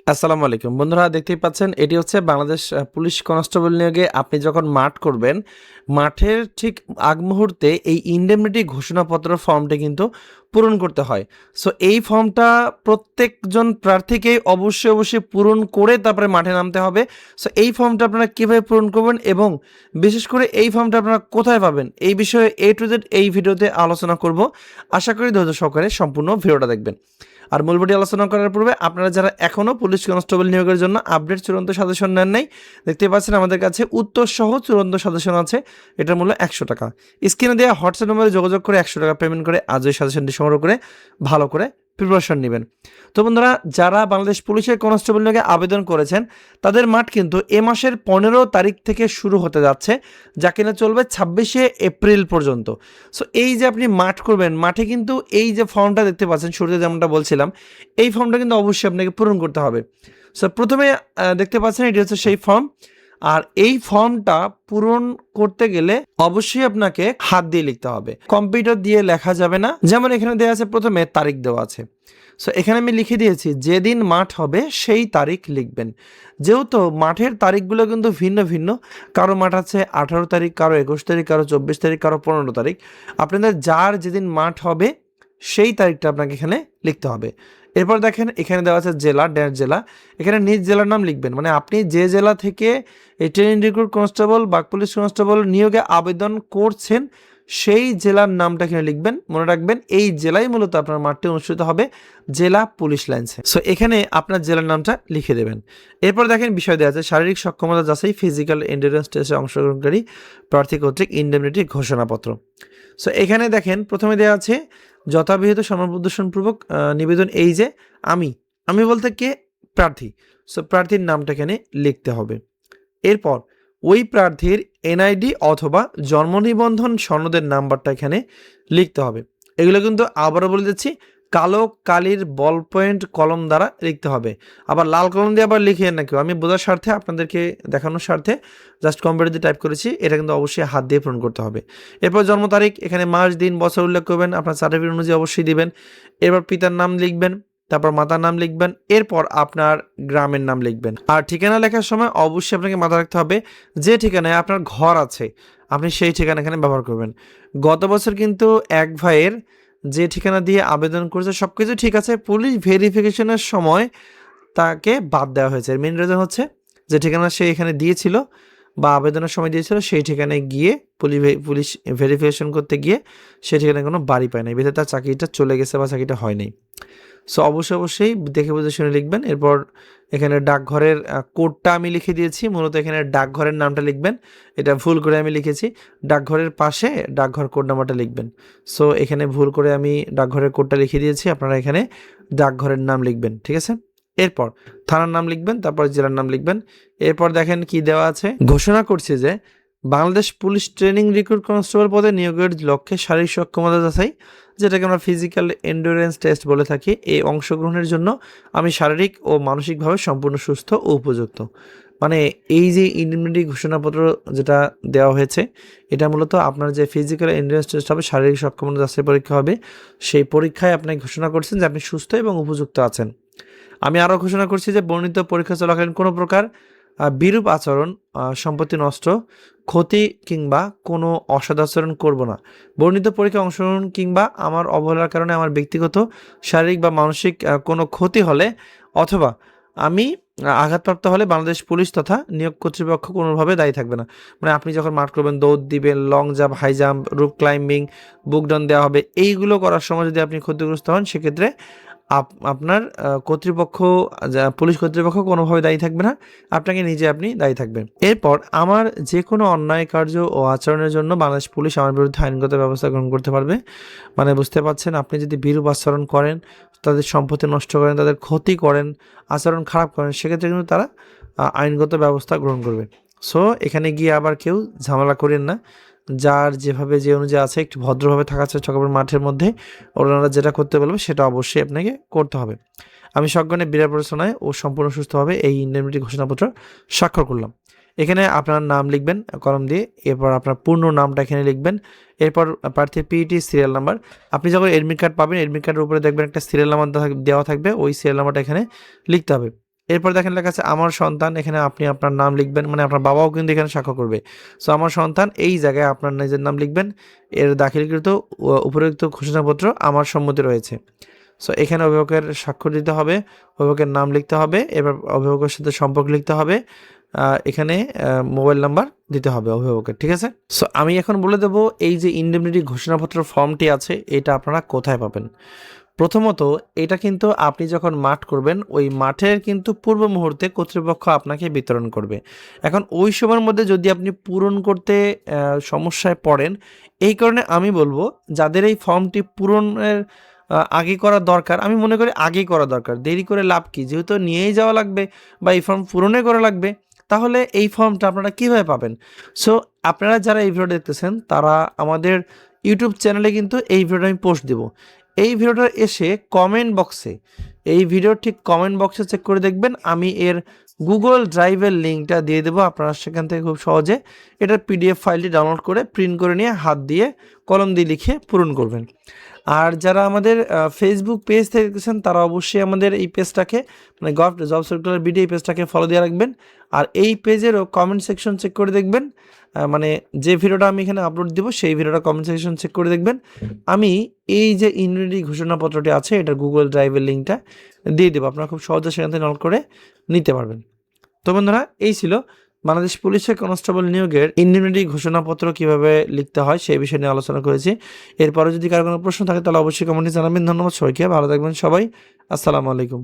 আসসালামু আলাইকুম বন্ধুরা, দেখতেই পাচ্ছেন এটি হচ্ছে বাংলাদেশ পুলিশ কনস্টেবল নিয়োগে আপনি যখন মাঠ করবেন, মাঠের ঠিক আগ মুহূর্তে এই ইনডেমনিটি ঘোষণাপত্র ফর্মটি কিন্তু পূরণ করতে হয়। সো এই ফর্মটা প্রত্যেকজন প্রার্থীকেই অবশ্যই পূরণ করে তারপরে মাঠে নামতে হবে। সো এই ফর্মটা আপনারা কীভাবে পূরণ করবেন এবং বিশেষ করে এই ফর্মটা আপনারা কোথায় পাবেন, এই বিষয়ে A to Z এই ভিডিওতে আলোচনা করব। আশা করি ধৈর্য সহকারে সম্পূর্ণ ভিডিওটা দেখবেন। আর মূল ভিডিও আলোচনা করার পূর্বে আপনারা যারা এখনও পুলিশ কনস্টেবল নিয়োগের জন্য আপডেট চূড়ান্ত সাজেশন নেন নাই, দেখতে পাচ্ছেন আমাদের কাছে উত্তর সহ চূড়ান্ত সাজেশন আছে। এটার মূল্য 100 টাকা। স্ক্রিনে দেওয়া হোয়াটসঅ্যাপ নম্বরে যোগাযোগ করে 100 টাকা পেমেন্ট করে আজই সাজেশনটি সংগ্রহ করে ভালো করে প্রিপারেশন নেবেন। তো বন্ধুরা, যারা বাংলাদেশ পুলিশের কনস্টেবল নিয়োগে আবেদন করেছেন তাদের মাঠ কিন্তু এ মাসের 15 তারিখ থেকে শুরু হতে যাচ্ছে, যা কিনা চলবে 26শে এপ্রিল পর্যন্ত। সো এই যে আপনি মাঠ করবেন, মাঠে কিন্তু এই যে ফর্মটা দেখতে পাচ্ছেন শুরুতে যেমনটা বলছিলাম, এই ফর্মটা কিন্তু অবশ্যই আপনাকে পূরণ করতে হবে। সো প্রথমে দেখতে পাচ্ছেন এটি হচ্ছে সেই ফর্ম। আর এই ফর্মটা পূরণ করতে গেলে অবশ্যই আপনাকে হাত দিয়ে লিখতে হবে, কম্পিউটার দিয়ে লেখা যাবে না। যেমন এখানে দেওয়া আছে, প্রথমে তারিখ দেওয়া আছে। সো এখানে আমি লিখে দিয়েছি যেদিন মাঠ হবে সেই তারিখ লিখবেন। যেহেতু মাঠের তারিখগুলো কিন্তু ভিন্ন ভিন্ন, কারো মাঠ আছে 18 তারিখ, কারো 21 তারিখ, কারো 24 তারিখ, কারো 15 তারিখ। আপনাদের যার যেদিন মাঠ হবে সেই তারিখটা আপনাকে এখানে লিখতে হবে। এরপর দেখেন এখানে দেওয়া আছে জেলা, ড্যাশ জেলা। এখানে নিজ জেলার নাম লিখবেন, মানে আপনি যে জেলা থেকে এই ট্রেনিং রিক্রুট কনস্টেবল বা পুলিশ কনস্টেবল নিয়োগে আবেদন করছেন সেই জেলার নামটা এখানে লিখবেন। মনে রাখবেন এই জেলায় মূলত আপনার মাঠটি অনুষ্ঠিত হবে, জেলা পুলিশ লাইন্সে। সো এখানে আপনার জেলার নামটা লিখে দেবেন। এরপর দেখেন বিষয় দেওয়া আছে শারীরিক সক্ষমতা যাচাই, ফিজিক্যাল এন্ডুরেন্স টেস্টে অংশগ্রহণকারী প্রার্থী কর্তৃক ইনডেমনিটি ঘোষণাপত্র। সো এখানে দেখেন প্রথমে দেওয়া আছে যথাবিহিত সম্মান প্রদর্শনপূর্বক নিবেদন, এই যে আমি বলতে কে, প্রার্থী। সো প্রার্থীর নামটা এখানে লিখতে হবে। এরপর ওই প্রার্থীর এনআইডি অথবা জন্ম নিবন্ধন সনদের নাম্বারটা এখানে লিখতে হবে। এগুলো কিন্তু আবারও বলে দিচ্ছি, কালো কালির বল পয়েন্ট কলম দ্বারা লিখতে হবে। আবার লাল কলম দিয়ে আবার লিখিয়ে না কেউ, আমি বোঝার স্বার্থে আপনাদেরকে দেখানোর স্বার্থে জাস্ট কম্পিউটার দিয়ে টাইপ করেছি। এটা কিন্তু অবশ্যই হাত দিয়ে পূরণ করতে হবে। এরপর জন্ম তারিখ, এখানে মাস দিন বছর উল্লেখ করবেন, আপনার সার্টিফিকেট অনুযায়ী অবশ্যই দিবেন। এরপর পিতার নাম লিখবেন, তারপর মাতার নাম লিখবেন, এরপর আপনার গ্রামের নাম লিখবেন। আর ঠিকানা লেখার সময় অবশ্যই আপনাকে মাথায় রাখতে হবে যে ঠিকানায় আপনার ঘর আছে আপনি সেই ঠিকানা এখানে ব্যবহার করবেন। গত বছর কিন্তু এক ভাইয়ের যে ঠিকানা দিয়ে আবেদন করেছে সব কিছু ঠিক আছে, পুলিশ ভেরিফিকেশনের সময় তাকে বাদ দেওয়া হয়েছে। মেন রিজন হচ্ছে যে ঠিকানা সে এখানে দিয়েছিল বা আবেদনের সময় দিয়েছিল সেই ঠিকানায় গিয়ে পুলিশ ভেরিফিকেশন করতে গিয়ে সেই ঠিকানায় কোনো বাড়ি পায় নাই, বেঁধে তার চাকরিটা চলে গেছে বা চাকরিটা হয় নাই। সো অবশ্যই দেখে বুঝে শুনে লিখবেন। এরপর এখানে ডাকঘরের কোডটা আমি লিখে দিয়েছি, মূলত এখানে ডাকঘরের নামটা লিখবেন। এটা ভুল করে আমি লিখেছি, ডাকঘরের পাশে ডাকঘর কোড নাম্বারটা লিখবেন। সো এখানে ভুল করে আমি ডাকঘরের কোডটা লিখে দিয়েছি, আপনারা এখানে ডাকঘরের নাম লিখবেন, ঠিক আছে। এরপর থানার নাম লিখবেন, তারপর জেলার নাম লিখবেন। এরপর দেখেন কি দেওয়া আছে, ঘোষণা করছে যে Bangladesh police training recruit constable পদে নিয়োগের লক্ষ্যে শারীরিক সক্ষমতা যাচাই, যেটাকে আমরা ফিজিক্যাল এন্ডুরেন্স টেস্ট বলে থাকি, এই অংশগ্রহণের জন্য আমি শারীরিক ও মানসিকভাবে সম্পূর্ণ সুস্থ ও উপযুক্ত। মানে এই যে ইনডেমনিটি ঘোষণাপত্র যেটা দেওয়া হয়েছে, এটা মূলত আপনার যে ফিজিক্যাল এন্ডুরেন্স টেস্ট হবে, শারীরিক সক্ষমতা যাচাই পরীক্ষা হবে, সেই পরীক্ষায় আপনি ঘোষণা করছেন যে আপনি সুস্থ এবং উপযুক্ত আছেন। আমি আরও ঘোষণা করছি যে বর্ণিত পরীক্ষা চলাকালীন কোনো প্রকার বিরূপ আচরণ, সম্পত্তি নষ্ট, ক্ষতি কিংবা কোনো অসদাচরণ করব না। বর্ণিত পরীক্ষায় অংশগ্রহণ কিংবা আমার অবহেলার কারণে আমার ব্যক্তিগত শারীরিক বা মানসিক কোনো ক্ষতি হলে অথবা আমি আঘাতপ্রাপ্ত হলে বাংলাদেশ পুলিশ তথা নিয়োগ কর্তৃপক্ষ কোনোভাবে দায়ী থাকবে না। মানে আপনি যখন মাঠ করবেন, দৌড় দিবেন, লং জাম্প, হাই জাম্প, রুপ ক্লাইম্বিং, বুক ডাউন দেওয়া হবে, এইগুলো করার সময় যদি আপনি ক্ষতিগ্রস্ত হন সেক্ষেত্রে আপনার কর্তৃপক্ষ, পুলিশ কর্তৃপক্ষ কোনোভাবে দায়ী থাকবে না, আপনাকে আপনি দায়ী থাকবেন। এরপর আমার যে কোনো অন্যায় কার্য ও আচরণের জন্য বাংলাদেশ পুলিশ আমার বিরুদ্ধে আইনগত ব্যবস্থা গ্রহণ করতে পারবে। মানে বুঝতে পারছেন, আপনি যদি বিরূপ আচরণ করেন, তাদের সম্পত্তি নষ্ট করেন, তাদের ক্ষতি করেন, আচরণ খারাপ করেন, সেক্ষেত্রে কিন্তু তারা আইনগত ব্যবস্থা গ্রহণ করবে। সো এখানে গিয়ে আবার কেউ ঝামেলা করেন না, যার যেভাবে যে অনুযায়ী আছে একটু ভদ্রভাবে থাকার চেষ্টা করবেন। মাঠের মধ্যে ওনারা যেটা করতে বলবে সেটা অবশ্যই আপনাকে করতে হবে। আমি সজ্ঞানে বিনা প্ররোচনায় ও সম্পূর্ণ সুস্থভাবে এই ইনডেমনিটি ঘোষণাপত্র স্বাক্ষর করলাম। এখানে আপনার নাম লিখবেন কলম দিয়ে, এরপর আপনার পূর্ণ নামটা এখানে লিখবেন। এরপর প্রার্থীর পিইটি সিরিয়াল নাম্বার, আপনি যখন এডমিট কার্ড পাবেন এডমিট কার্ডের উপরে দেখবেন একটা সিরিয়াল নাম্বার দেওয়া থাকবে, ওই সিরিয়াল নাম্বারটা এখানে লিখতে হবে। এরপর দেখেন লেখা আছে আমার সন্তান, এখানে আপনি আপনার নাম লিখবেন, মানে আপনার বাবাও কিন্তু এখানে স্বাক্ষর করবে। সো আমার সন্তান, এই জায়গায় আপনার নিজের নাম লিখবেন। এর দাখিলকৃত উপরোক্ত ঘোষণাপত্র আমার সম্মতি রয়েছে। সো এখানে অভিভাবকের স্বাক্ষর দিতে হবে, অভিভাবকের নাম লিখতে হবে, এবার অভিভাবকের সাথে সম্পর্ক লিখতে হবে, এখানে মোবাইল নাম্বার দিতে হবে অভিভাবকের, ঠিক আছে? সো আমি এখন বলে দেবো এই যে ইনডেমনিটি ঘোষণাপত্র ফর্মটি আছে এটা আপনারা কোথায় পাবেন। প্রথমত এটা কিন্তু আপনি যখন মাঠ করবেন ওই মাঠের কিন্তু পূর্ব মুহূর্তে কর্তৃপক্ষ আপনাকে বিতরণ করবে। এখন ওই সময়ের মধ্যে যদি আপনি পূরণ করতে সমস্যায় পড়েন, এই কারণে আমি বলবো যাদের এই ফর্মটি পূরণের আগে করা দরকার, আমি মনে করি আগেই করা দরকার, দেরি করে লাভ কি, যেহেতু নিয়েই যাওয়া লাগবে বা এই ফর্ম পূরণে করা লাগবে, তাহলে এই ফর্মটা আপনারা কীভাবে পাবেন? সো আপনারা যারা এই ভিডিও দেখতেছেন তারা আমাদের ইউটিউব চ্যানেলে কিন্তু এই ভিডিওটা আমি পোস্ট দেবো। এই ভিডিওটা এসে কমেন্ট বক্সে, এই ভিডিওর ঠিক কমেন্ট বক্সে চেক করে দেখবেন, আমি এর গুগল ড্রাইভের লিঙ্কটা দিয়ে দেবো। আপনারা সেখান থেকে খুব সহজে এটার পিডিএফ ফাইলটি ডাউনলোড করে প্রিন্ট করে নিয়ে হাত দিয়ে কলম দিয়ে লিখে পূরণ করবেন। আর যারা আমাদের ফেসবুক পেজ থেকে দেখছেন তারা অবশ্যই আমাদের এই পেজটাকে, মানে জব সার্কুলার বিডি, এই পেজটাকে ফলো দিয়ে রাখবেন। আর এই পেজেরও কমেন্ট সেকশন চেক করে দেখবেন, মানে যে ভিডিওটা আমি এখানে আপলোড দেবো সেই ভিডিওটা কমেন্ট সেকশন চেক করে দেখবেন। আমি এই যে ইনডেমনিটি ঘোষণাপত্রটি আছে এটার গুগল ড্রাইভের লিঙ্কটা দিয়ে দেবো, আপনারা খুব সহজে সেখান থেকে ডাউনলোড করে নিতে পারবেন। তো বন্ধুরা, এই ছিল বাংলাদেশ পুলিশের কনস্টেবল নিয়োগের ইনডেমনিটি ঘোষণাপত্র কিভাবে লিখতে হয় সেই বিষয় নিয়ে আলোচনা করেছি। এরপরে যদি কারো কোনো প্রশ্ন থাকে তাহলে অবশ্যই কমেন্টে জানাবেন। ধন্যবাদ সবাইকে, ভালো থাকবেন সবাই, আসসালামু আলাইকুম।